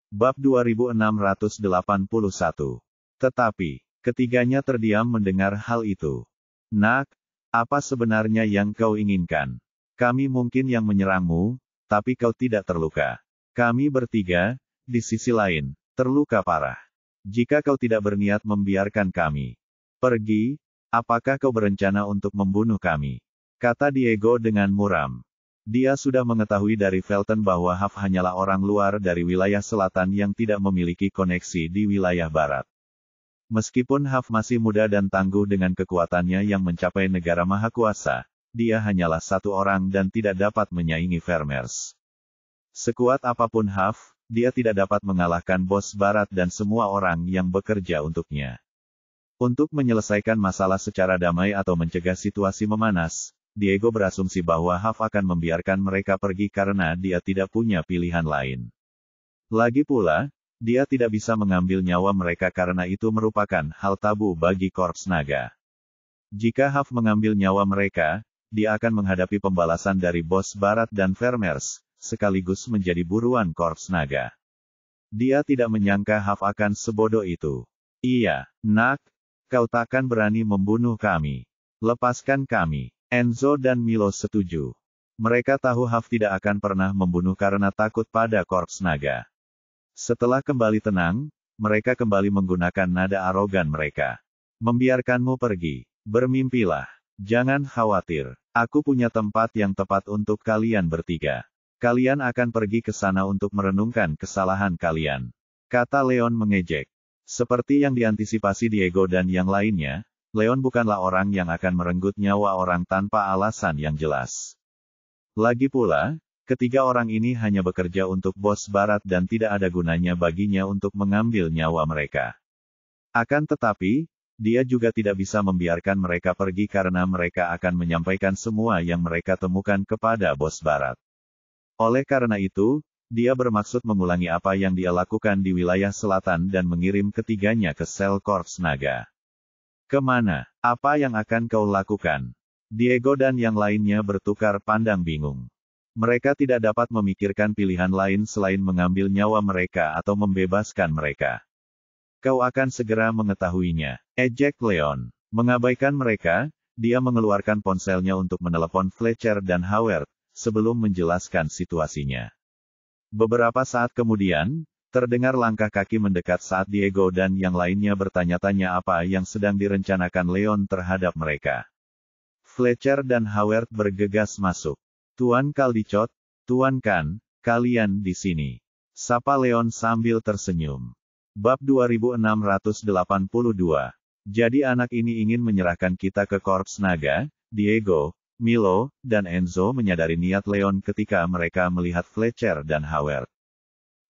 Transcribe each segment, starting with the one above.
Bab 2681. Tetapi, ketiganya terdiam mendengar hal itu. Nak, apa sebenarnya yang kau inginkan? Kami mungkin yang menyerangmu, tapi kau tidak terluka. Kami bertiga, di sisi lain, terluka parah. Jika kau tidak berniat membiarkan kami pergi, apakah kau berencana untuk membunuh kami? Kata Diego dengan muram. Dia sudah mengetahui dari Felton bahwa Huff hanyalah orang luar dari wilayah selatan yang tidak memiliki koneksi di wilayah barat. Meskipun Huff masih muda dan tangguh dengan kekuatannya yang mencapai negara mahakuasa, dia hanyalah satu orang dan tidak dapat menyaingi Vermeers. Sekuat apapun Huff, dia tidak dapat mengalahkan bos barat dan semua orang yang bekerja untuknya. Untuk menyelesaikan masalah secara damai atau mencegah situasi memanas, Diego berasumsi bahwa Huff akan membiarkan mereka pergi karena dia tidak punya pilihan lain. Lagi pula, dia tidak bisa mengambil nyawa mereka karena itu merupakan hal tabu bagi Korps Naga. Jika Huff mengambil nyawa mereka, dia akan menghadapi pembalasan dari bos barat dan Vermeers, sekaligus menjadi buruan Korps Naga. Dia tidak menyangka Huff akan sebodoh itu. Iya, Nak, kau takkan berani membunuh kami. Lepaskan kami. Enzo dan Milo setuju. Mereka tahu Huff tidak akan pernah membunuh karena takut pada Korps Naga. Setelah kembali tenang, mereka kembali menggunakan nada arogan mereka. Membiarkanmu pergi. Bermimpilah. Jangan khawatir. Aku punya tempat yang tepat untuk kalian bertiga. Kalian akan pergi ke sana untuk merenungkan kesalahan kalian. Kata Leon mengejek. Seperti yang diantisipasi Diego dan yang lainnya, Leon bukanlah orang yang akan merenggut nyawa orang tanpa alasan yang jelas. Lagi pula, ketiga orang ini hanya bekerja untuk bos barat dan tidak ada gunanya baginya untuk mengambil nyawa mereka. Akan tetapi, dia juga tidak bisa membiarkan mereka pergi karena mereka akan menyampaikan semua yang mereka temukan kepada bos barat. Oleh karena itu, dia bermaksud mengulangi apa yang dia lakukan di wilayah selatan dan mengirim ketiganya ke sel Korps Naga. Kemana? Apa yang akan kau lakukan? Diego dan yang lainnya bertukar pandang bingung. Mereka tidak dapat memikirkan pilihan lain selain mengambil nyawa mereka atau membebaskan mereka. Kau akan segera mengetahuinya, ejek Leon. Mengabaikan mereka, dia mengeluarkan ponselnya untuk menelepon Fletcher dan Howard, sebelum menjelaskan situasinya. Beberapa saat kemudian, terdengar langkah kaki mendekat saat Diego dan yang lainnya bertanya-tanya apa yang sedang direncanakan Leon terhadap mereka. Fletcher dan Howard bergegas masuk. Tuan Caldicott, Tuan Khan, kalian di sini. Sapa Leon sambil tersenyum. Bab 2682. Jadi anak ini ingin menyerahkan kita ke Korps Naga. Diego, Milo, dan Enzo menyadari niat Leon ketika mereka melihat Fletcher dan Howard.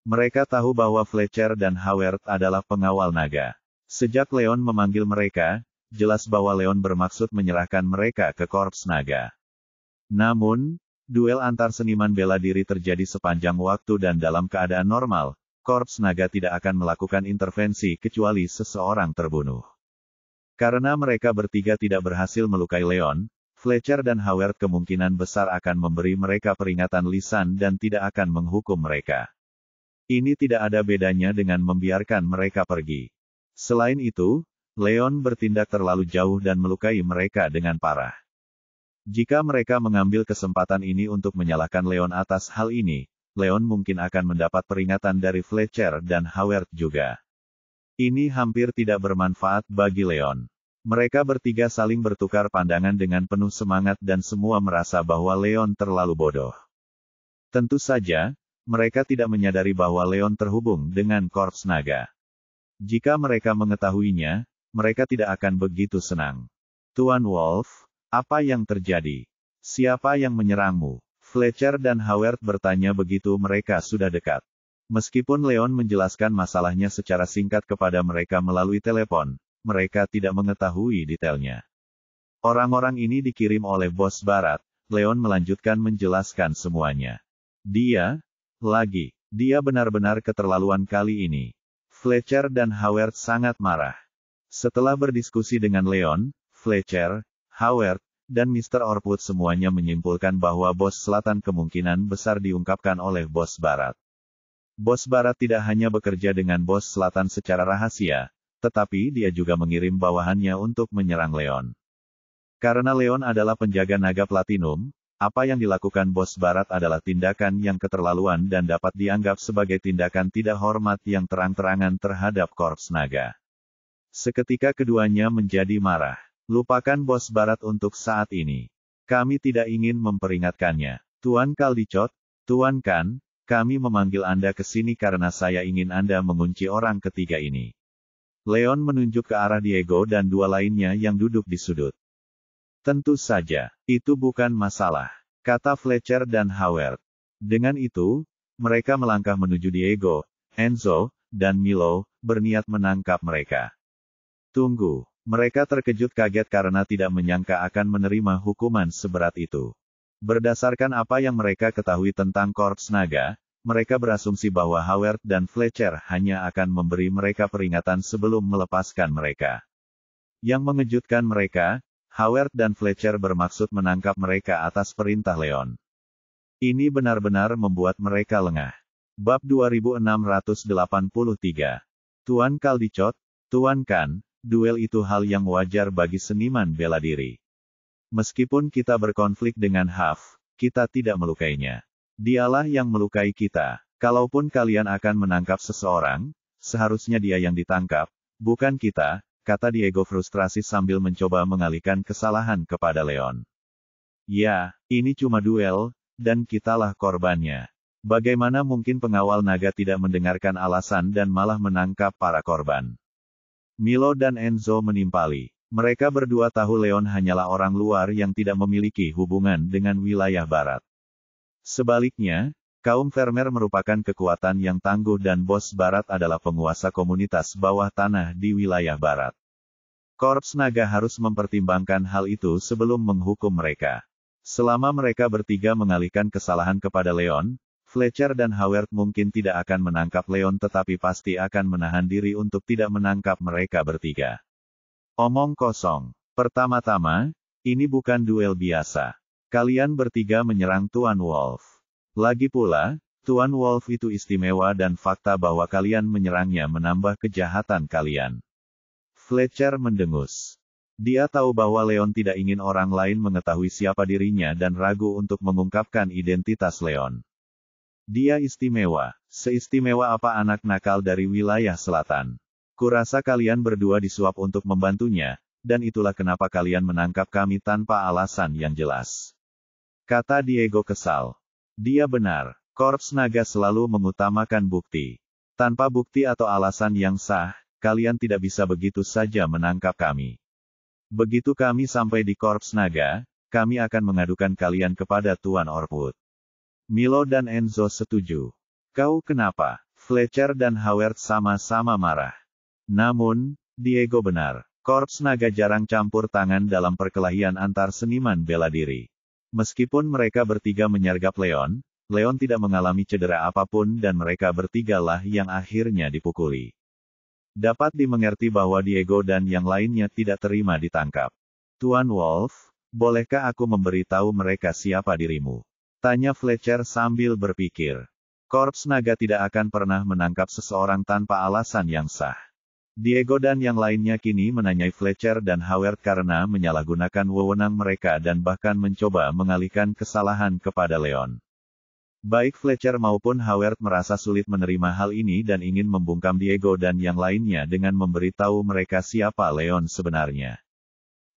Mereka tahu bahwa Fletcher dan Howard adalah pengawal naga. Sejak Leon memanggil mereka, jelas bahwa Leon bermaksud menyerahkan mereka ke Korps Naga. Namun, duel antar seniman bela diri terjadi sepanjang waktu dan dalam keadaan normal, Korps Naga tidak akan melakukan intervensi kecuali seseorang terbunuh. Karena mereka bertiga tidak berhasil melukai Leon, Fletcher dan Howard kemungkinan besar akan memberi mereka peringatan lisan dan tidak akan menghukum mereka. Ini tidak ada bedanya dengan membiarkan mereka pergi. Selain itu, Leon bertindak terlalu jauh dan melukai mereka dengan parah. Jika mereka mengambil kesempatan ini untuk menyalahkan Leon atas hal ini, Leon mungkin akan mendapat peringatan dari Fletcher dan Howard juga. Ini hampir tidak bermanfaat bagi Leon. Mereka bertiga saling bertukar pandangan dengan penuh semangat dan semua merasa bahwa Leon terlalu bodoh. Tentu saja, mereka tidak menyadari bahwa Leon terhubung dengan Korps Naga. Jika mereka mengetahuinya, mereka tidak akan begitu senang. Tuan Wolf, apa yang terjadi? Siapa yang menyerangmu? Fletcher dan Howard bertanya begitu mereka sudah dekat. Meskipun Leon menjelaskan masalahnya secara singkat kepada mereka melalui telepon, mereka tidak mengetahui detailnya. Orang-orang ini dikirim oleh bos barat, Leon melanjutkan menjelaskan semuanya. Dia benar-benar keterlaluan kali ini. Fletcher dan Howard sangat marah. Setelah berdiskusi dengan Leon, Fletcher, Howard, dan Mr. Orpwood semuanya menyimpulkan bahwa bos selatan kemungkinan besar diungkapkan oleh bos barat. Bos Barat tidak hanya bekerja dengan Bos Selatan secara rahasia, tetapi dia juga mengirim bawahannya untuk menyerang Leon. Karena Leon adalah penjaga naga platinum, apa yang dilakukan Bos Barat adalah tindakan yang keterlaluan dan dapat dianggap sebagai tindakan tidak hormat yang terang-terangan terhadap Korps Naga. Seketika keduanya menjadi marah. Lupakan Bos Barat untuk saat ini. Kami tidak ingin memperingatkannya. Tuan Caldicott, Tuan Khan, kami memanggil Anda ke sini karena saya ingin Anda mengunci orang ketiga ini. Leon menunjuk ke arah Diego dan dua lainnya yang duduk di sudut. Tentu saja, itu bukan masalah, kata Fletcher dan Howard. Dengan itu, mereka melangkah menuju Diego, Enzo, dan Milo, berniat menangkap mereka. Tunggu, mereka terkejut kaget karena tidak menyangka akan menerima hukuman seberat itu. Berdasarkan apa yang mereka ketahui tentang Korps Naga, mereka berasumsi bahwa Howard dan Fletcher hanya akan memberi mereka peringatan sebelum melepaskan mereka. Yang mengejutkan mereka, Howard dan Fletcher bermaksud menangkap mereka atas perintah Leon. Ini benar-benar membuat mereka lengah. Bab 2683. Tuan Caldicott, Tuan Khan, duel itu hal yang wajar bagi seniman bela diri. Meskipun kita berkonflik dengan Huff, kita tidak melukainya. Dialah yang melukai kita. Kalaupun kalian akan menangkap seseorang, seharusnya dia yang ditangkap, bukan kita, kata Diego frustrasi sambil mencoba mengalihkan kesalahan kepada Leon. Ya, ini cuma duel, dan kitalah korbannya. Bagaimana mungkin pengawal naga tidak mendengarkan alasan dan malah menangkap para korban? Milo dan Enzo menimpali. Mereka berdua tahu Leon hanyalah orang luar yang tidak memiliki hubungan dengan wilayah barat. Sebaliknya, kaum Vermeer merupakan kekuatan yang tangguh dan Bos Barat adalah penguasa komunitas bawah tanah di wilayah barat. Korps Naga harus mempertimbangkan hal itu sebelum menghukum mereka. Selama mereka bertiga mengalihkan kesalahan kepada Leon, Fletcher dan Howard mungkin tidak akan menangkap Leon tetapi pasti akan menahan diri untuk tidak menangkap mereka bertiga. Omong kosong. Pertama-tama, ini bukan duel biasa. Kalian bertiga menyerang Tuan Wolf. Lagi pula, Tuan Wolf itu istimewa dan fakta bahwa kalian menyerangnya menambah kejahatan kalian. Fletcher mendengus. Dia tahu bahwa Leon tidak ingin orang lain mengetahui siapa dirinya dan ragu untuk mengungkapkan identitas Leon. Dia istimewa. Seistimewa apa anak nakal dari wilayah selatan. Kurasa kalian berdua disuap untuk membantunya, dan itulah kenapa kalian menangkap kami tanpa alasan yang jelas. Kata Diego kesal. Dia benar, Korps Naga selalu mengutamakan bukti. Tanpa bukti atau alasan yang sah, kalian tidak bisa begitu saja menangkap kami. Begitu kami sampai di Korps Naga, kami akan mengadukan kalian kepada Tuan Orpwood. Milo dan Enzo setuju. Kau kenapa? Fletcher dan Howard sama-sama marah. Namun, Diego benar. Korps Naga jarang campur tangan dalam perkelahian antar seniman bela diri. Meskipun mereka bertiga menyergap Leon, Leon tidak mengalami cedera apapun dan mereka bertigalah yang akhirnya dipukuli. Dapat dimengerti bahwa Diego dan yang lainnya tidak terima ditangkap. Tuan Wolf, bolehkah aku memberitahu mereka siapa dirimu? Tanya Fletcher sambil berpikir. Korps Naga tidak akan pernah menangkap seseorang tanpa alasan yang sah. Diego dan yang lainnya kini menanyai Fletcher dan Howard karena menyalahgunakan wewenang mereka dan bahkan mencoba mengalihkan kesalahan kepada Leon. Baik Fletcher maupun Howard merasa sulit menerima hal ini dan ingin membungkam Diego dan yang lainnya dengan memberitahu mereka siapa Leon sebenarnya.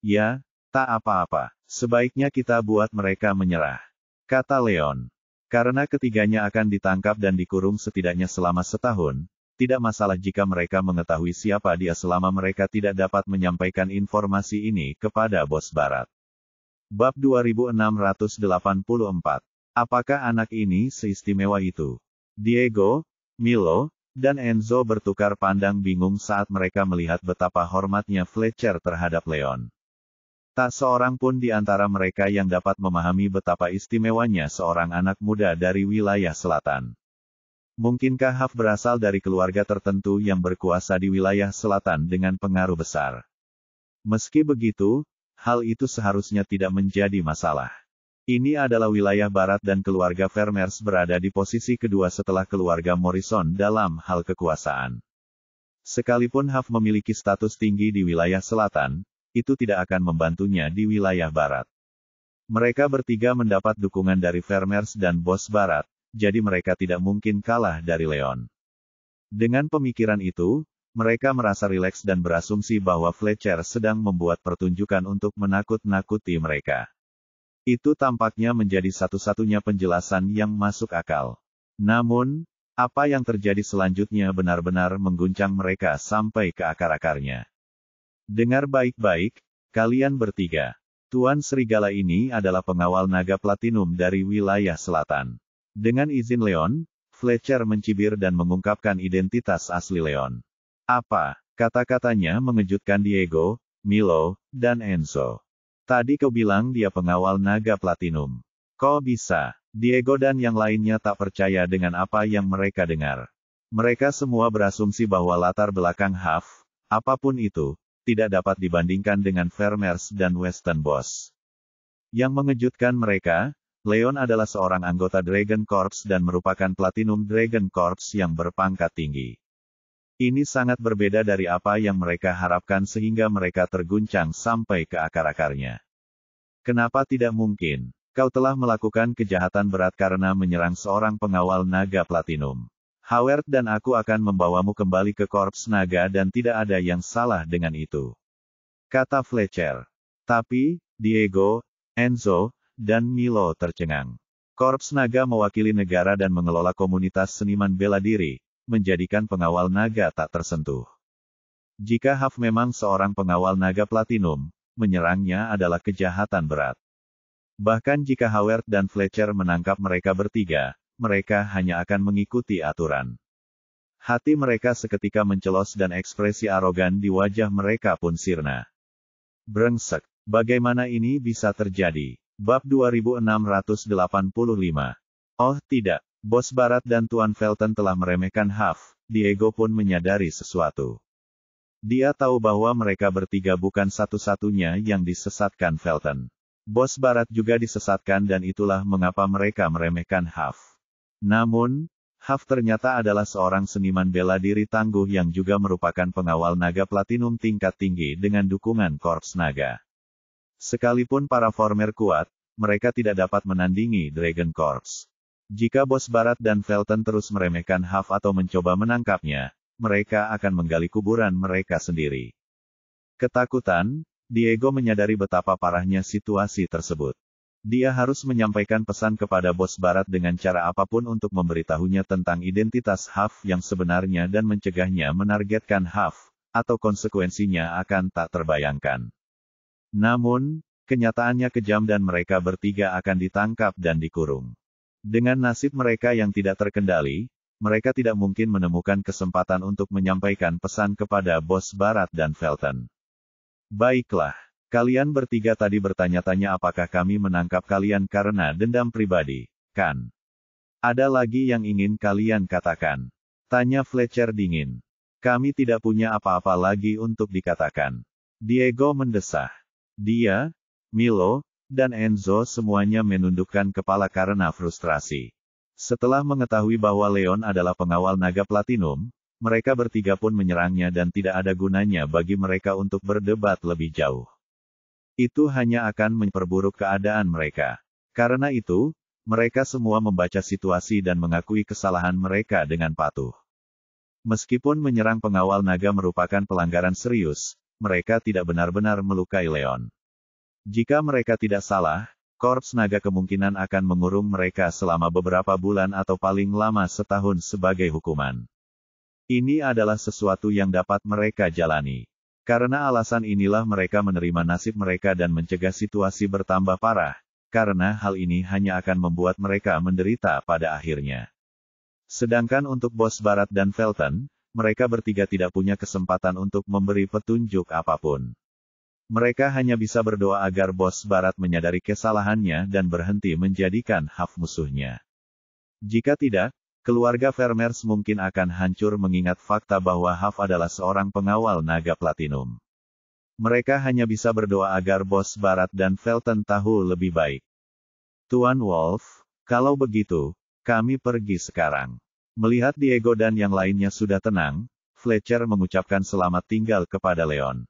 Ya, tak apa-apa, sebaiknya kita buat mereka menyerah, kata Leon. Karena ketiganya akan ditangkap dan dikurung setidaknya selama setahun, tidak masalah jika mereka mengetahui siapa dia selama mereka tidak dapat menyampaikan informasi ini kepada Bos Barat. Bab 2684. Apakah anak ini seistimewa itu? Diego, Milo, dan Enzo bertukar pandang bingung saat mereka melihat betapa hormatnya Fletcher terhadap Leon. Tak seorang pun di antara mereka yang dapat memahami betapa istimewanya seorang anak muda dari wilayah selatan. Mungkinkah Huff berasal dari keluarga tertentu yang berkuasa di wilayah selatan dengan pengaruh besar? Meski begitu, hal itu seharusnya tidak menjadi masalah. Ini adalah wilayah barat dan keluarga Vermeers berada di posisi kedua setelah keluarga Morrison dalam hal kekuasaan. Sekalipun Huff memiliki status tinggi di wilayah selatan, itu tidak akan membantunya di wilayah barat. Mereka bertiga mendapat dukungan dari Vermeers dan bos barat, jadi mereka tidak mungkin kalah dari Leon. Dengan pemikiran itu, mereka merasa rileks dan berasumsi bahwa Fletcher sedang membuat pertunjukan untuk menakut-nakuti mereka. Itu tampaknya menjadi satu-satunya penjelasan yang masuk akal. Namun, apa yang terjadi selanjutnya benar-benar mengguncang mereka sampai ke akar-akarnya. Dengar baik-baik, kalian bertiga. Tuan Serigala ini adalah pengawal naga platinum dari wilayah selatan. Dengan izin Leon, Fletcher mencibir dan mengungkapkan identitas asli Leon. Apa? Kata-katanya mengejutkan Diego, Milo, dan Enzo. Tadi kau bilang dia pengawal naga platinum. Kok bisa? Diego dan yang lainnya tak percaya dengan apa yang mereka dengar. Mereka semua berasumsi bahwa latar belakang Huff, apapun itu, tidak dapat dibandingkan dengan Vermeers dan Western Boss. Yang mengejutkan mereka, Leon adalah seorang anggota Dragon Corps dan merupakan Platinum Dragon Corps yang berpangkat tinggi. Ini sangat berbeda dari apa yang mereka harapkan sehingga mereka terguncang sampai ke akar-akarnya. Kenapa tidak mungkin? Kau telah melakukan kejahatan berat karena menyerang seorang pengawal naga platinum. Howard dan aku akan membawamu kembali ke Korps Naga dan tidak ada yang salah dengan itu. Kata Fletcher. Tapi, Diego, Enzo, dan Milo tercengang. Korps Naga mewakili negara dan mengelola komunitas seniman bela diri, menjadikan pengawal naga tak tersentuh. Jika Huff memang seorang pengawal naga platinum, menyerangnya adalah kejahatan berat. Bahkan jika Howard dan Fletcher menangkap mereka bertiga, mereka hanya akan mengikuti aturan. Hati mereka seketika mencelos dan ekspresi arogan di wajah mereka pun sirna. Brengsek, bagaimana ini bisa terjadi? Bab 2685. Oh tidak. Bos Barat dan Tuan Felton telah meremehkan Huff, Diego pun menyadari sesuatu. Dia tahu bahwa mereka bertiga bukan satu-satunya yang disesatkan Felton. Bos Barat juga disesatkan dan itulah mengapa mereka meremehkan Huff. Namun, Huff ternyata adalah seorang seniman bela diri tangguh yang juga merupakan pengawal naga platinum tingkat tinggi dengan dukungan Korps Naga. Sekalipun para former kuat, mereka tidak dapat menandingi Dragon Corps. Jika Bos Barat dan Felton terus meremehkan Huff atau mencoba menangkapnya, mereka akan menggali kuburan mereka sendiri. Ketakutan, Diego menyadari betapa parahnya situasi tersebut. Dia harus menyampaikan pesan kepada Bos Barat dengan cara apapun untuk memberitahunya tentang identitas Huff yang sebenarnya dan mencegahnya menargetkan Huff, atau konsekuensinya akan tak terbayangkan. Namun, kenyataannya kejam dan mereka bertiga akan ditangkap dan dikurung. Dengan nasib mereka yang tidak terkendali, mereka tidak mungkin menemukan kesempatan untuk menyampaikan pesan kepada Bos Barat dan Felton. Baiklah, kalian bertiga tadi bertanya-tanya apakah kami menangkap kalian karena dendam pribadi, kan? Ada lagi yang ingin kalian katakan? Tanya Fletcher dingin. Kami tidak punya apa-apa lagi untuk dikatakan. Diego mendesah. Dia, Milo, dan Enzo semuanya menundukkan kepala karena frustrasi. Setelah mengetahui bahwa Leon adalah pengawal naga platinum, mereka bertiga pun menyerangnya dan tidak ada gunanya bagi mereka untuk berdebat lebih jauh. Itu hanya akan memperburuk keadaan mereka. Karena itu, mereka semua membaca situasi dan mengakui kesalahan mereka dengan patuh. Meskipun menyerang pengawal naga merupakan pelanggaran serius, mereka tidak benar-benar melukai Leon. Jika mereka tidak salah, Korps Naga kemungkinan akan mengurung mereka selama beberapa bulan atau paling lama setahun sebagai hukuman. Ini adalah sesuatu yang dapat mereka jalani. Karena alasan inilah mereka menerima nasib mereka dan mencegah situasi bertambah parah, karena hal ini hanya akan membuat mereka menderita pada akhirnya. Sedangkan untuk Bos Barat dan Felton, mereka bertiga tidak punya kesempatan untuk memberi petunjuk apapun. Mereka hanya bisa berdoa agar Bos Barat menyadari kesalahannya dan berhenti menjadikan Huff musuhnya. Jika tidak, keluarga Vermeers mungkin akan hancur mengingat fakta bahwa Huff adalah seorang pengawal naga platinum. Mereka hanya bisa berdoa agar Bos Barat dan Felton tahu lebih baik. Tuan Wolf, kalau begitu, kami pergi sekarang. Melihat Diego dan yang lainnya sudah tenang, Fletcher mengucapkan selamat tinggal kepada Leon.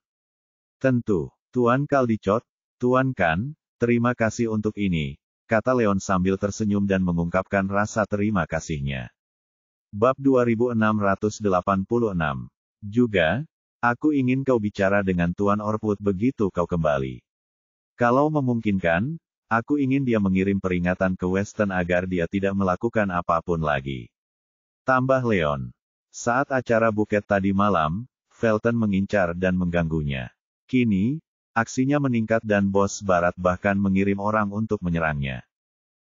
Tentu, Tuan Caldicott, Tuan Kan, terima kasih untuk ini, kata Leon sambil tersenyum dan mengungkapkan rasa terima kasihnya. Bab 2686. Juga, aku ingin kau bicara dengan Tuan Orpwood begitu kau kembali. Kalau memungkinkan, aku ingin dia mengirim peringatan ke Weston agar dia tidak melakukan apapun lagi. Tambah Leon. Saat acara buket tadi malam, Felton mengincar dan mengganggunya. Kini, aksinya meningkat dan bos barat bahkan mengirim orang untuk menyerangnya.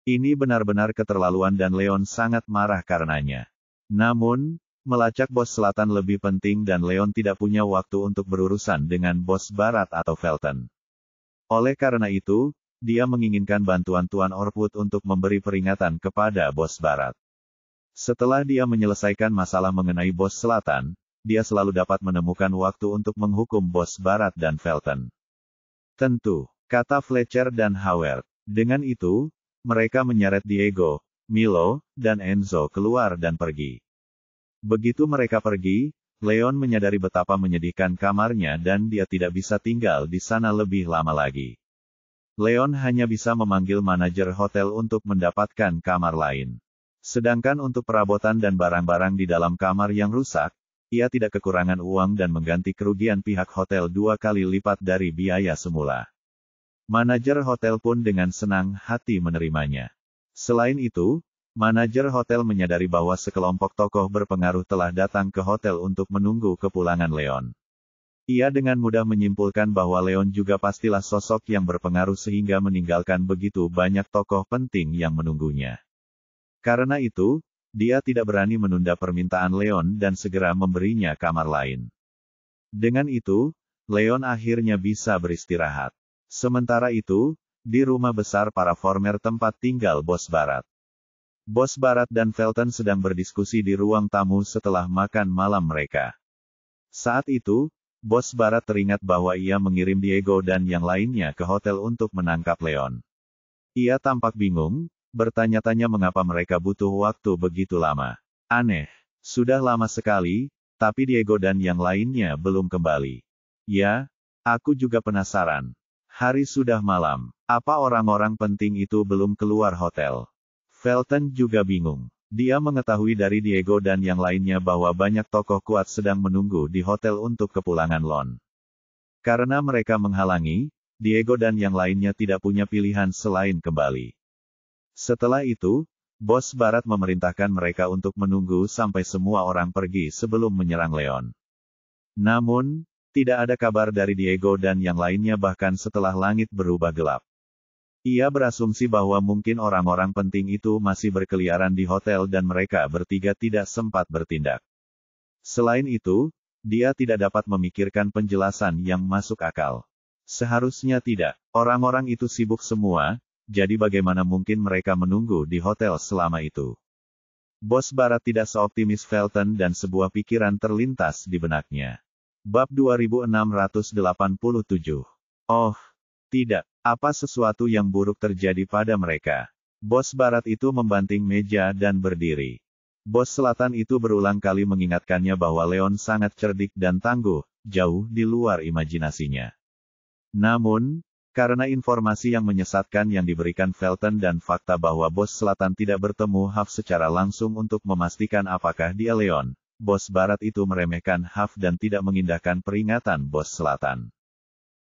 Ini benar-benar keterlaluan dan Leon sangat marah karenanya. Namun, melacak bos selatan lebih penting dan Leon tidak punya waktu untuk berurusan dengan bos barat atau Felton. Oleh karena itu, dia menginginkan bantuan Tuan Orpwood untuk memberi peringatan kepada bos barat. Setelah dia menyelesaikan masalah mengenai bos selatan, dia selalu dapat menemukan waktu untuk menghukum bos barat dan Felton. Tentu, kata Fletcher dan Howard. Dengan itu, mereka menyeret Diego, Milo, dan Enzo keluar dan pergi. Begitu mereka pergi, Leon menyadari betapa menyedihkan kamarnya dan dia tidak bisa tinggal di sana lebih lama lagi. Leon hanya bisa memanggil manajer hotel untuk mendapatkan kamar lain. Sedangkan untuk perabotan dan barang-barang di dalam kamar yang rusak, ia tidak kekurangan uang dan mengganti kerugian pihak hotel 2 kali lipat dari biaya semula. Manajer hotel pun dengan senang hati menerimanya. Selain itu, manajer hotel menyadari bahwa sekelompok tokoh berpengaruh telah datang ke hotel untuk menunggu kepulangan Leon. Ia dengan mudah menyimpulkan bahwa Leon juga pastilah sosok yang berpengaruh sehingga meninggalkan begitu banyak tokoh penting yang menunggunya. Karena itu, dia tidak berani menunda permintaan Leon dan segera memberinya kamar lain. Dengan itu, Leon akhirnya bisa beristirahat. Sementara itu, di rumah besar para former tempat tinggal bos barat. Bos barat dan Felton sedang berdiskusi di ruang tamu setelah makan malam mereka. Saat itu, bos barat teringat bahwa ia mengirim Diego dan yang lainnya ke hotel untuk menangkap Leon. Ia tampak bingung, bertanya-tanya mengapa mereka butuh waktu begitu lama. Aneh, sudah lama sekali, tapi Diego dan yang lainnya belum kembali. Ya, aku juga penasaran. Hari sudah malam, apa orang-orang penting itu belum keluar hotel? Felton juga bingung. Dia mengetahui dari Diego dan yang lainnya bahwa banyak tokoh kuat sedang menunggu di hotel untuk kepulangan Lon. Karena mereka menghalangi, Diego dan yang lainnya tidak punya pilihan selain kembali. Setelah itu, bos barat memerintahkan mereka untuk menunggu sampai semua orang pergi sebelum menyerang Leon. Namun, tidak ada kabar dari Diego dan yang lainnya bahkan setelah langit berubah gelap. Ia berasumsi bahwa mungkin orang-orang penting itu masih berkeliaran di hotel dan mereka bertiga tidak sempat bertindak. Selain itu, dia tidak dapat memikirkan penjelasan yang masuk akal. Seharusnya tidak, orang-orang itu sibuk semua, jadi bagaimana mungkin mereka menunggu di hotel selama itu? Bos barat tidak seoptimis Felton dan sebuah pikiran terlintas di benaknya. Bab 2687. Oh, tidak, apa sesuatu yang buruk terjadi pada mereka? Bos barat itu membanting meja dan berdiri. Bos selatan itu berulang kali mengingatkannya bahwa Leon sangat cerdik dan tangguh, jauh di luar imajinasinya. Namun, karena informasi yang menyesatkan yang diberikan Felton dan fakta bahwa bos selatan tidak bertemu Huff secara langsung untuk memastikan apakah dia Leon, bos barat itu meremehkan Huff dan tidak mengindahkan peringatan bos selatan.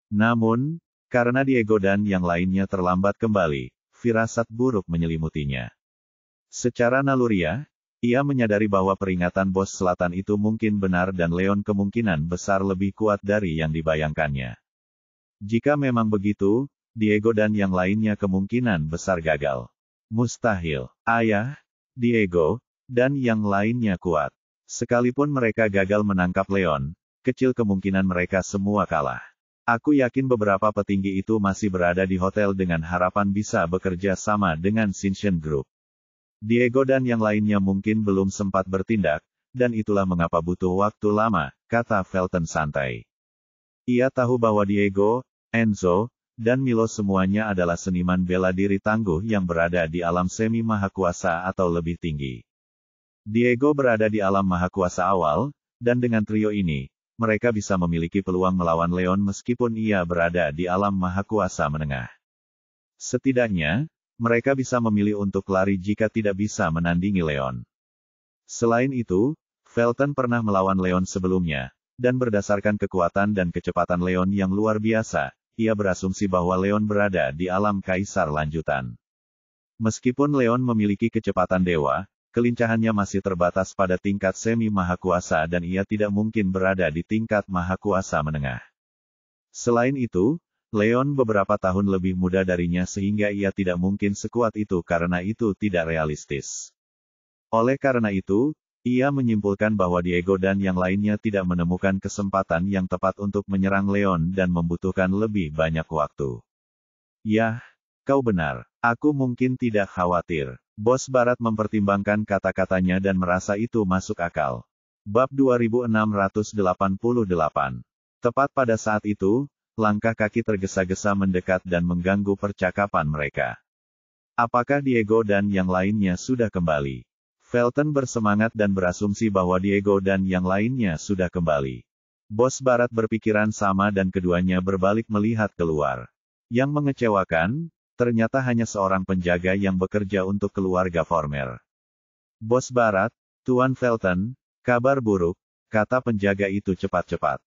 Namun, karena Diego dan yang lainnya terlambat kembali, firasat buruk menyelimutinya. Secara naluriah, ia menyadari bahwa peringatan bos selatan itu mungkin benar dan Leon kemungkinan besar lebih kuat dari yang dibayangkannya. Jika memang begitu, Diego dan yang lainnya kemungkinan besar gagal. Mustahil. Ayah, Diego, dan yang lainnya kuat. Sekalipun mereka gagal menangkap Leon, kecil kemungkinan mereka semua kalah. Aku yakin beberapa petinggi itu masih berada di hotel dengan harapan bisa bekerja sama dengan Sinchen Group. Diego dan yang lainnya mungkin belum sempat bertindak, dan itulah mengapa butuh waktu lama, kata Felton santai. Ia tahu bahwa Diego, Enzo, dan Milo semuanya adalah seniman bela diri tangguh yang berada di alam semi mahakuasa atau lebih tinggi. Diego berada di alam mahakuasa awal, dan dengan trio ini, mereka bisa memiliki peluang melawan Leon meskipun ia berada di alam mahakuasa menengah. Setidaknya, mereka bisa memilih untuk lari jika tidak bisa menandingi Leon. Selain itu, Felton pernah melawan Leon sebelumnya, dan berdasarkan kekuatan dan kecepatan Leon yang luar biasa, ia berasumsi bahwa Leon berada di alam kaisar lanjutan. Meskipun Leon memiliki kecepatan dewa, kelincahannya masih terbatas pada tingkat semi mahakuasa dan ia tidak mungkin berada di tingkat mahakuasa menengah. Selain itu, Leon beberapa tahun lebih muda darinya sehingga ia tidak mungkin sekuat itu karena itu tidak realistis. Oleh karena itu, ia menyimpulkan bahwa Diego dan yang lainnya tidak menemukan kesempatan yang tepat untuk menyerang Leon dan membutuhkan lebih banyak waktu. Yah, kau benar. Aku mungkin tidak khawatir. Bos Barat mempertimbangkan kata-katanya dan merasa itu masuk akal. Bab 2688. Tepat pada saat itu, langkah kaki tergesa-gesa mendekat dan mengganggu percakapan mereka. Apakah Diego dan yang lainnya sudah kembali? Felton bersemangat dan berasumsi bahwa Diego dan yang lainnya sudah kembali. Bos Barat berpikiran sama dan keduanya berbalik melihat keluar. Yang mengecewakan, ternyata hanya seorang penjaga yang bekerja untuk keluarga Vormer. Bos Barat, Tuan Felton, kabar buruk, kata penjaga itu cepat-cepat.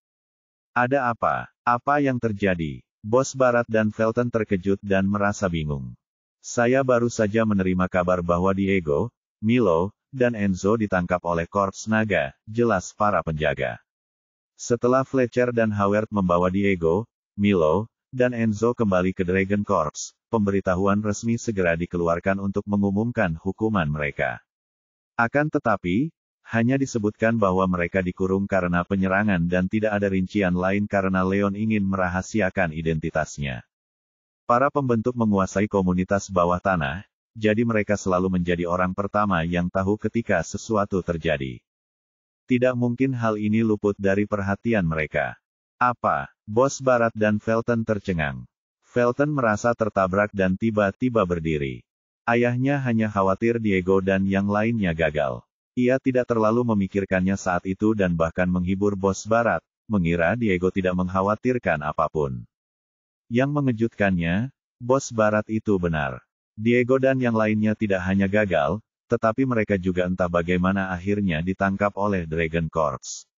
Ada apa? Apa yang terjadi? Bos Barat dan Felton terkejut dan merasa bingung. Saya baru saja menerima kabar bahwa Diego, Milo, dan Enzo ditangkap oleh Korps Naga, jelas para penjaga. Setelah Fletcher dan Howard membawa Diego, Milo, dan Enzo kembali ke Dragon Corps, pemberitahuan resmi segera dikeluarkan untuk mengumumkan hukuman mereka. Akan tetapi, hanya disebutkan bahwa mereka dikurung karena penyerangan dan tidak ada rincian lain karena Leon ingin merahasiakan identitasnya. Para pembentuk menguasai komunitas bawah tanah, jadi mereka selalu menjadi orang pertama yang tahu ketika sesuatu terjadi. Tidak mungkin hal ini luput dari perhatian mereka. Apa? Bos Barat dan Felton tercengang. Felton merasa tertabrak dan tiba-tiba berdiri. Ayahnya hanya khawatir Diego dan yang lainnya gagal. Ia tidak terlalu memikirkannya saat itu dan bahkan menghibur Bos Barat, mengira Diego tidak mengkhawatirkan apapun. Yang mengejutkannya, Bos Barat itu benar. Diego dan yang lainnya tidak hanya gagal, tetapi mereka juga entah bagaimana akhirnya ditangkap oleh Dragon Corps.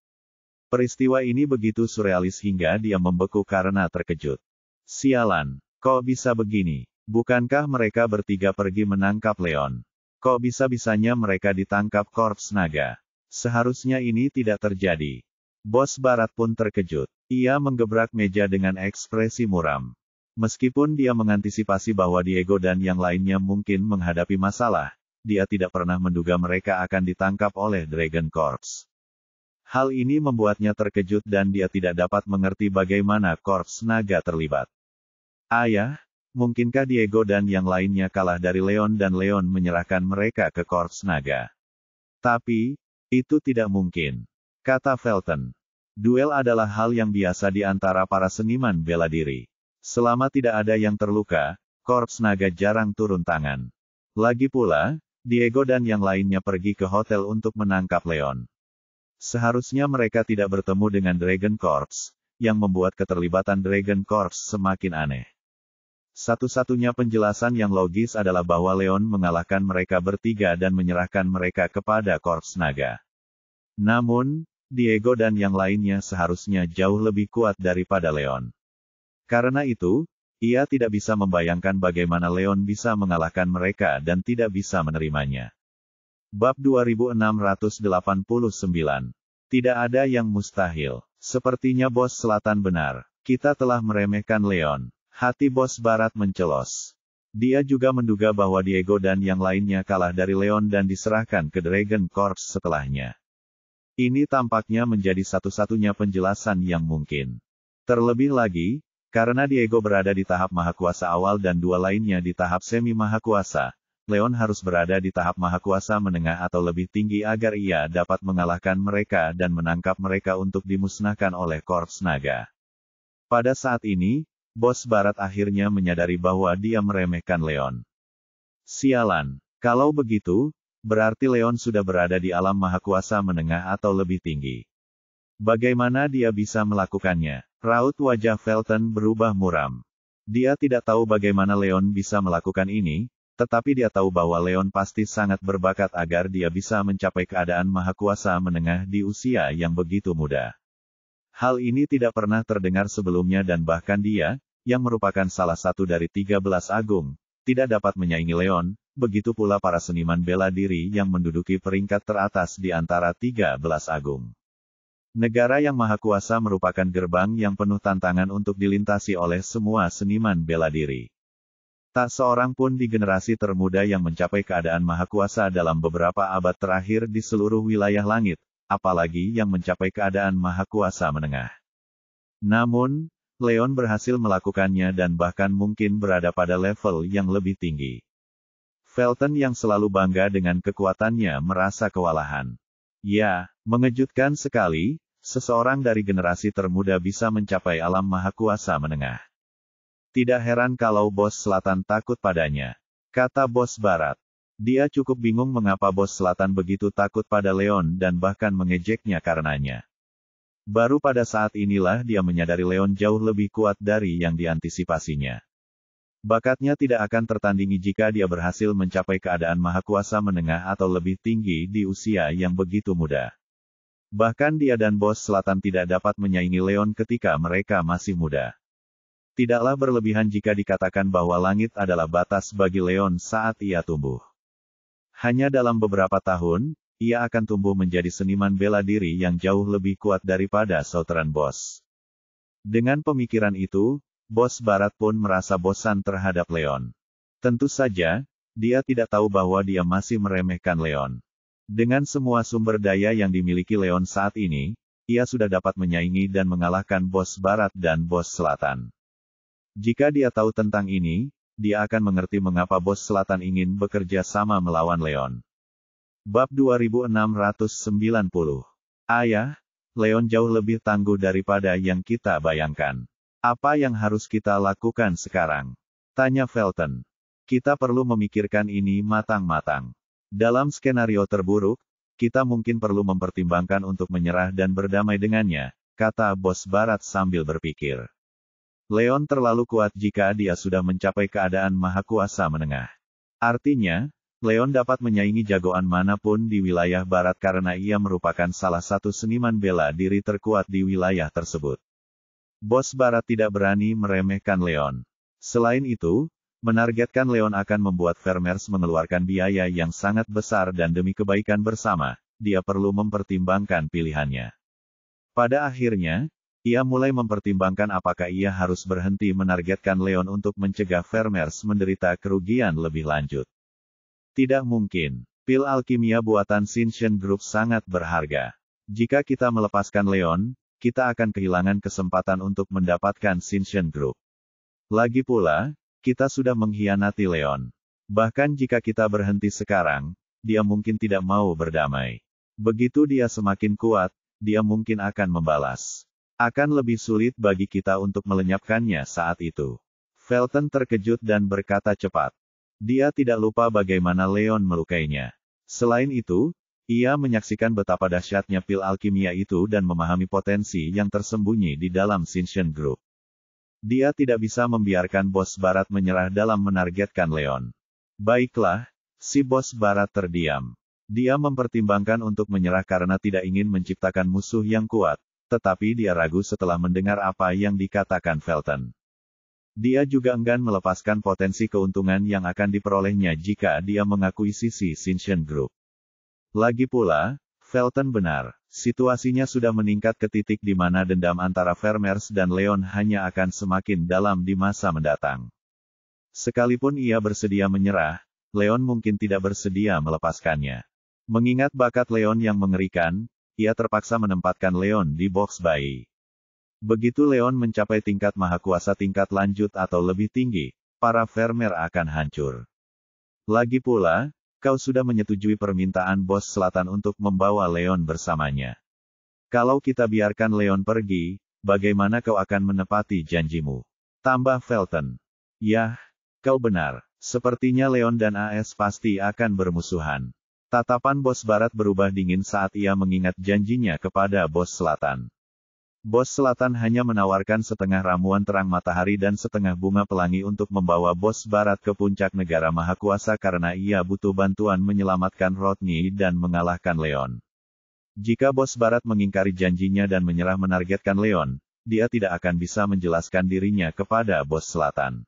Peristiwa ini begitu surrealis hingga dia membeku karena terkejut. Sialan, kok bisa begini? Bukankah mereka bertiga pergi menangkap Leon? Kok bisa-bisanya mereka ditangkap Korps Naga? Seharusnya ini tidak terjadi. Bos Barat pun terkejut. Ia menggebrak meja dengan ekspresi muram. Meskipun dia mengantisipasi bahwa Diego dan yang lainnya mungkin menghadapi masalah, dia tidak pernah menduga mereka akan ditangkap oleh Dragon Corps. Hal ini membuatnya terkejut dan dia tidak dapat mengerti bagaimana Korps Naga terlibat. Ayah, mungkinkah Diego dan yang lainnya kalah dari Leon dan Leon menyerahkan mereka ke Korps Naga? Tapi, itu tidak mungkin, kata Felton. Duel adalah hal yang biasa di antara para seniman bela diri. Selama tidak ada yang terluka, Korps Naga jarang turun tangan. Lagi pula, Diego dan yang lainnya pergi ke hotel untuk menangkap Leon. Seharusnya mereka tidak bertemu dengan Dragon Corps, yang membuat keterlibatan Dragon Corps semakin aneh. Satu-satunya penjelasan yang logis adalah bahwa Leon mengalahkan mereka bertiga dan menyerahkan mereka kepada Korps Naga. Namun, Diego dan yang lainnya seharusnya jauh lebih kuat daripada Leon. Karena itu, ia tidak bisa membayangkan bagaimana Leon bisa mengalahkan mereka dan tidak bisa menerimanya. Bab 2689. Tidak ada yang mustahil. Sepertinya Bos Selatan benar. Kita telah meremehkan Leon. Hati Bos Barat mencelos. Dia juga menduga bahwa Diego dan yang lainnya kalah dari Leon dan diserahkan ke Dragon Corps setelahnya. Ini tampaknya menjadi satu-satunya penjelasan yang mungkin. Terlebih lagi, karena Diego berada di tahap mahakuasa awal dan dua lainnya di tahap semi mahakuasa, Leon harus berada di tahap mahakuasa menengah atau lebih tinggi agar ia dapat mengalahkan mereka dan menangkap mereka untuk dimusnahkan oleh Korps Naga. Pada saat ini, Bos Barat akhirnya menyadari bahwa dia meremehkan Leon. Sialan. Kalau begitu, berarti Leon sudah berada di alam mahakuasa menengah atau lebih tinggi. Bagaimana dia bisa melakukannya? Raut wajah Felton berubah muram. Dia tidak tahu bagaimana Leon bisa melakukan ini, tetapi dia tahu bahwa Leon pasti sangat berbakat agar dia bisa mencapai keadaan mahakuasa menengah di usia yang begitu muda. Hal ini tidak pernah terdengar sebelumnya dan bahkan dia, yang merupakan salah satu dari 13 agung, tidak dapat menyaingi Leon, begitu pula para seniman bela diri yang menduduki peringkat teratas di antara 13 agung. Negara yang maha kuasa merupakan gerbang yang penuh tantangan untuk dilintasi oleh semua seniman bela diri. Tak seorang pun di generasi termuda yang mencapai keadaan maha kuasa dalam beberapa abad terakhir di seluruh wilayah langit, apalagi yang mencapai keadaan maha kuasa menengah. Namun, Leon berhasil melakukannya dan bahkan mungkin berada pada level yang lebih tinggi. Felton yang selalu bangga dengan kekuatannya merasa kewalahan. Ya, mengejutkan sekali, seseorang dari generasi termuda bisa mencapai alam maha kuasa menengah. Tidak heran kalau Bos Selatan takut padanya, kata Bos Barat. Dia cukup bingung mengapa Bos Selatan begitu takut pada Leon dan bahkan mengejeknya karenanya. Baru pada saat inilah dia menyadari Leon jauh lebih kuat dari yang diantisipasinya. Bakatnya tidak akan tertandingi jika dia berhasil mencapai keadaan maha kuasa menengah atau lebih tinggi di usia yang begitu muda. Bahkan dia dan Bos Selatan tidak dapat menyaingi Leon ketika mereka masih muda. Tidaklah berlebihan jika dikatakan bahwa langit adalah batas bagi Leon saat ia tumbuh. Hanya dalam beberapa tahun, ia akan tumbuh menjadi seniman bela diri yang jauh lebih kuat daripada Southern Boss. Dengan pemikiran itu, Bos Barat pun merasa bosan terhadap Leon. Tentu saja, dia tidak tahu bahwa dia masih meremehkan Leon. Dengan semua sumber daya yang dimiliki Leon saat ini, ia sudah dapat menyaingi dan mengalahkan Bos Barat dan Bos Selatan. Jika dia tahu tentang ini, dia akan mengerti mengapa Bos Selatan ingin bekerja sama melawan Leon. Bab 2690. Ayah, Leon jauh lebih tangguh daripada yang kita bayangkan. Apa yang harus kita lakukan sekarang? Tanya Felton. Kita perlu memikirkan ini matang-matang. Dalam skenario terburuk, kita mungkin perlu mempertimbangkan untuk menyerah dan berdamai dengannya, kata Bos Barat sambil berpikir. Leon terlalu kuat jika dia sudah mencapai keadaan maha kuasa menengah. Artinya, Leon dapat menyaingi jagoan manapun di wilayah barat karena ia merupakan salah satu seniman bela diri terkuat di wilayah tersebut. Bos Barat tidak berani meremehkan Leon. Selain itu, menargetkan Leon akan membuat Vermeers mengeluarkan biaya yang sangat besar dan demi kebaikan bersama, dia perlu mempertimbangkan pilihannya. Pada akhirnya, ia mulai mempertimbangkan apakah ia harus berhenti menargetkan Leon untuk mencegah Vermeers menderita kerugian lebih lanjut. Tidak mungkin. Pil alkimia buatan Shinshin Group sangat berharga. Jika kita melepaskan Leon, kita akan kehilangan kesempatan untuk mendapatkan Shinshin Group. Lagi pula, kita sudah mengkhianati Leon. Bahkan jika kita berhenti sekarang, dia mungkin tidak mau berdamai. Begitu dia semakin kuat, dia mungkin akan membalas. Akan lebih sulit bagi kita untuk melenyapkannya saat itu. Felton terkejut dan berkata cepat. Dia tidak lupa bagaimana Leon melukainya. Selain itu, ia menyaksikan betapa dahsyatnya pil alkimia itu dan memahami potensi yang tersembunyi di dalam Shinshin Group. Dia tidak bisa membiarkan Bos Barat menyerah dalam menargetkan Leon. Baiklah, si Bos Barat terdiam. Dia mempertimbangkan untuk menyerah karena tidak ingin menciptakan musuh yang kuat, tetapi dia ragu setelah mendengar apa yang dikatakan Felton. Dia juga enggan melepaskan potensi keuntungan yang akan diperolehnya jika dia mengakuisisi Shinshin Group. Lagi pula, Felton benar, situasinya sudah meningkat ke titik di mana dendam antara Vermeers dan Leon hanya akan semakin dalam di masa mendatang. Sekalipun ia bersedia menyerah, Leon mungkin tidak bersedia melepaskannya. Mengingat bakat Leon yang mengerikan, ia terpaksa menempatkan Leon di box bayi. Begitu Leon mencapai tingkat maha kuasa tingkat lanjut atau lebih tinggi, para Vermeer akan hancur. Lagi pula, kau sudah menyetujui permintaan Bos Selatan untuk membawa Leon bersamanya. Kalau kita biarkan Leon pergi, bagaimana kau akan menepati janjimu? Tambah Felton. Yah, kau benar. Sepertinya Leon dan AS pasti akan bermusuhan. Tatapan Bos Barat berubah dingin saat ia mengingat janjinya kepada Bos Selatan. Bos Selatan hanya menawarkan setengah ramuan terang matahari dan setengah bunga pelangi untuk membawa Bos Barat ke puncak negara mahakuasa karena ia butuh bantuan menyelamatkan Rodney dan mengalahkan Leon. Jika Bos Barat mengingkari janjinya dan menyerah menargetkan Leon, dia tidak akan bisa menjelaskan dirinya kepada Bos Selatan.